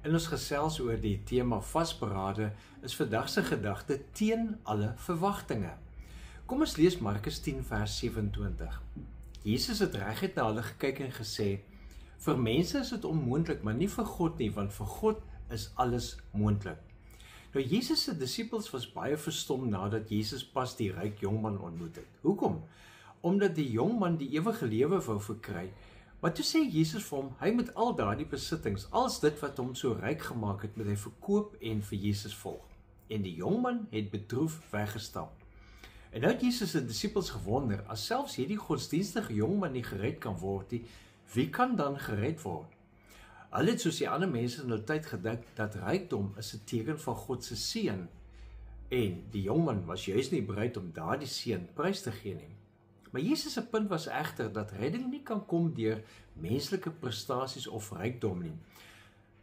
In ons gesels oor die tema vasberade is vandag se gedagte teen alle verwagtinge. Kom ons lees Markus 10 vers 27. Jesus het reguit na hulle gekyk en gesê: "Vir mense is dit onmoontlik, maar nie vir God nie, want vir God is alles moontlik." Nou Jesus se disippels was baie verstom nadat Jesus pas die ryk jongman ontmoet het. Hoekom? Omdat die jongman die ewige lewe wou verkry. Maar toe sê Jesus vir hom, hy moet al daardie besittings, als dit wat hom so ryk gemaak het, moet hy verkoop en vir Jesus volg. En die jongman het bedroef weggestap. En nou het Jesus se disippels gewonder, as selfs hierdie godsdienstige jongman nie gered kan word nie, wie kan dan gered word? Hulle het soos die ander mense in hulle tyd gedink dat rykdom is 'n teken van God se seën. En die jongman was juis nie bereid om daardie seën prys te gee nie. Maar Jesus se punt was egter dat redding nie kan kom deur menslike prestasies of rykdom nie.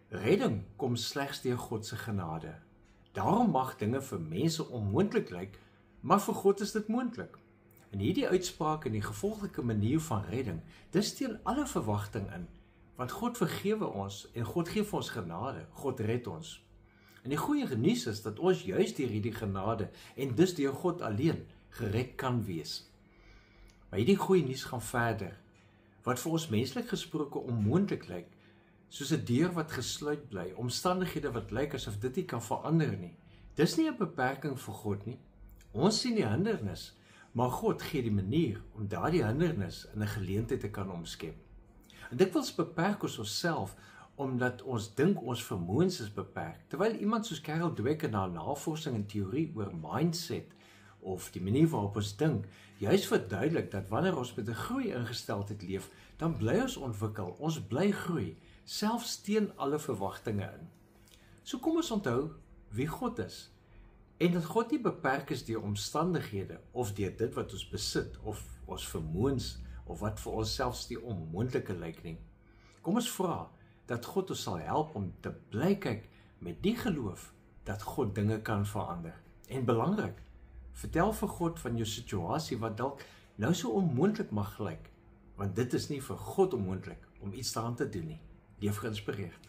Redding kom slegs deur God se genade. Daarom mag dinge vir mense onmoontlik lyk, maar vir God is dit moontlik. En hierdie uitspraak en die gevolglike manier van redding, dis teen alle verwagting in, want God vergewe ons en God gee vir ons genade, God red ons. En die goeie nuus is dat ons juis deur hierdie genade en dus deur God alleen gered kan wees. Maar hierdie goeie nuus gaan verder, wat vir ons menslik gesproke onmoontlik lyk, soos 'n deur wat gesluit bly, omstandighede wat lyk asof dit nie kan verander nie. Dis nie 'n beperking vir God nie. Ons sien die hindernis, maar God gee die manier om daardie hindernis in 'n geleentheid te kan omskep. En dikwels beperk ons onsself, omdat ons dink ons vermoëns is beperk, terwyl iemand soos Carol Dweck in haar navorsing en teorie oor mindset, of die manier waarop ons dink, juist verduidelik dat wanneer ons met 'n groei-ingesteldheid leef, dan bly ons ontwikkel, ons bly groei, selfs teen alle verwagtinge in. So kom ons onthou wie God is, en dat God nie beperk is deur omstandighede, of deur dit wat ons besit, of ons vermoëns, of wat vir ons selfs die onmoontlike lyk nie. Kom ons vra dat God ons sal help om te bly kyk met die geloof dat God dinge kan verander. En belangrik, vertel vir God van jou situasie wat dalk nou so onmoontlik mag lyk, want dit is nie vir God onmoontlik om iets daaraan te doen nie. Leef geïnspireerd.